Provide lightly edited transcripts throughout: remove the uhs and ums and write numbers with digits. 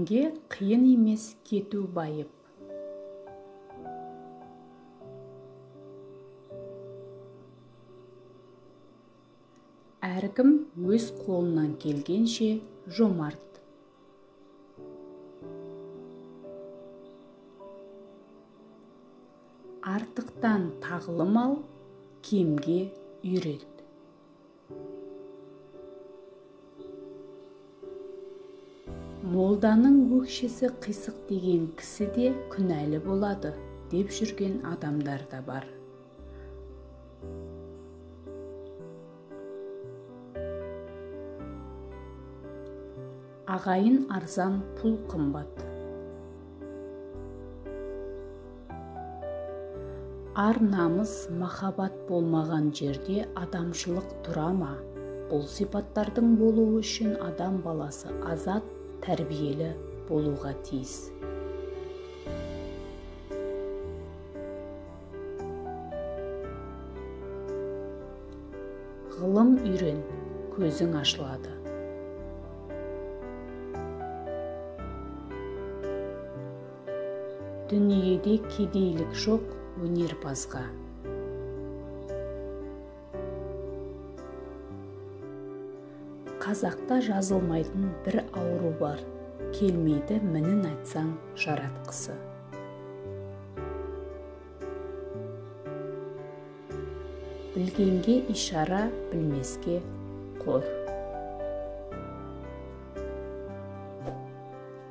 Келгенге қиын емес кету байып. Әркім өз қолынан келгенше жомарт. Артықтан тағылым ал, кемге үйрет. Молданың өкшесі қисық деген кісі де күнәлі болады деп жүрген адамдар да бар. Ағайын арзан, пұл қымбат. Ар намыс, махаббат болмаған жерде адамшылық тұра ма? Бұл сипаттардың болуы үшін адам баласы азат, тәрбиелі болуға тиіс. Ғылым үйрен, көзің ашылады. Дүниеде кедейлік жоқ өнерпазға. Қазақта жазылмайтын бір ауру бар, келмейді мінін айтсаң жаратқысы. Білгенге ишара, білмеске қор.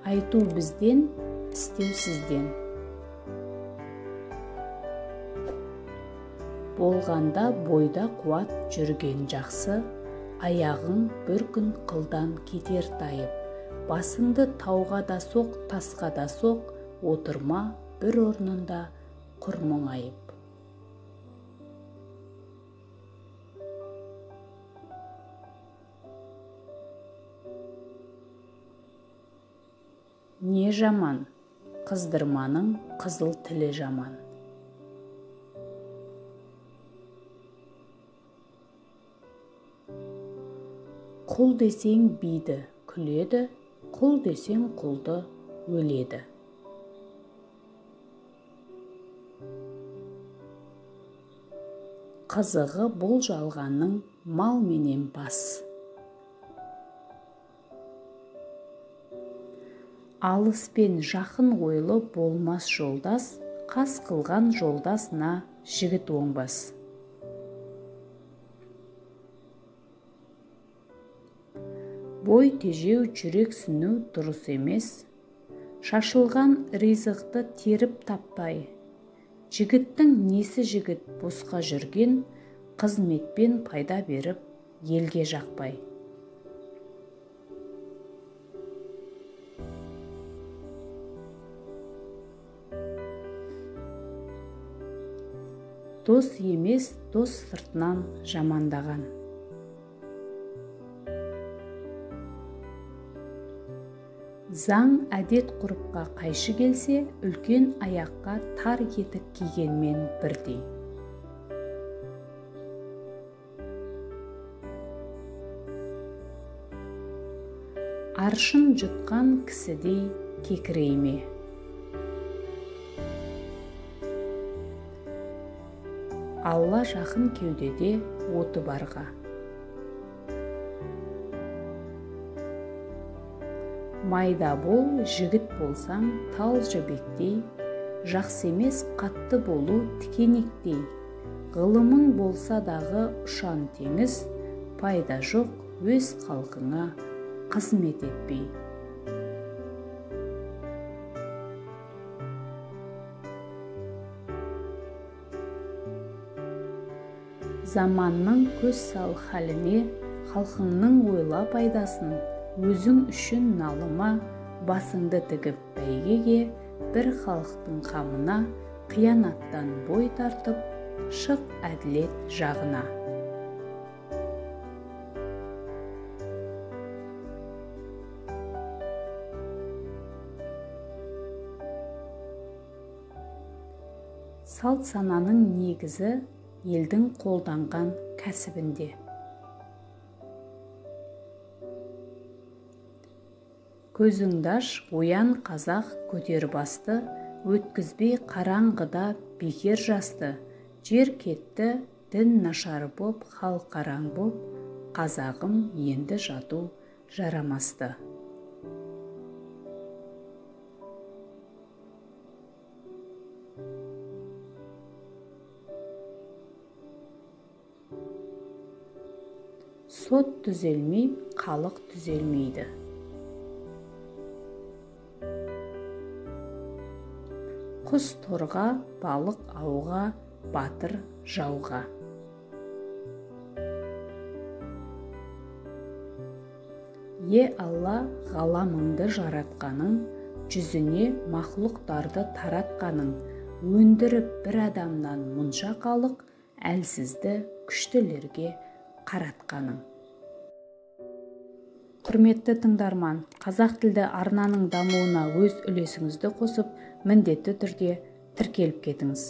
Айту бізден, істеу сізден. Болғанда бойда қуат жүрген жақсы, аяғың бір күн қылдан кетер тайып. Басыңды тауға да соқ, тасқа да соқ, отырма бір орнында құр мұңайып. Не жаман? Қыздырманың қызыл тілі жаман. Құл десең биді, күледі, құл десең құлды, өледі. Қызығы бұл жалғанның мал менен бас. Алыс пен жақын ойлы болмас жолдас, қас қылған жолдасына жігіт оңбас. Бой тежеу, жүрек сүну дұрыс емес. Шашылған ризықты теріп таппай. Жігіттің несі жігіт босқа жүрген, қызметпен пайда беріп, елге жақпай. Дос емес, дос сыртынан жамандаған. Заң әдет ғұрыпқа қайшы келсе, үлкен аяққа тар етік кигенмен бірдей. Аршын жұтқан кісідей кекірейме. Алла жақын кеудеде оты барға. Майда бол, жігіт болсаң тал жібектей, жақсы емес қатты болу тікенектей. Ғылымың болса дағы ұшан теңіз, пайда жоқ өз халқыңа қызмет етпей. Заманның көз сал халіне, халқыңның ойла пайдасын, өзің үшін налыма, басыңды тігіп бәйгеге, бір халықтың қамына, қиянаттан бой тартып, шық әділет жағына. Салт сананың негізі елдің қолданған кәсібінде. Көзіңді аш, оян қазақ көтер басты, өткізбей қараңғыда бекер жасты. Жер кетті, дін нашар боп, хал қараң боп, қазағым енді жату жарамасты. Сот түзелмей, халық түзелмейді. Құс торға, балық ауға, батыр жауға. Алла, ғаламыңды жаратқаның, жүзіне мақлұқтарды таратқаның, өндіріп бір адамнан мұнша халық, әлсізді күштілерге қаратқаның. Құрметті тыңдарман, қазақ тілді арнаның дамуына өз үлесіңізді қосып, міндетті түрде тіркеліп кетіңіз.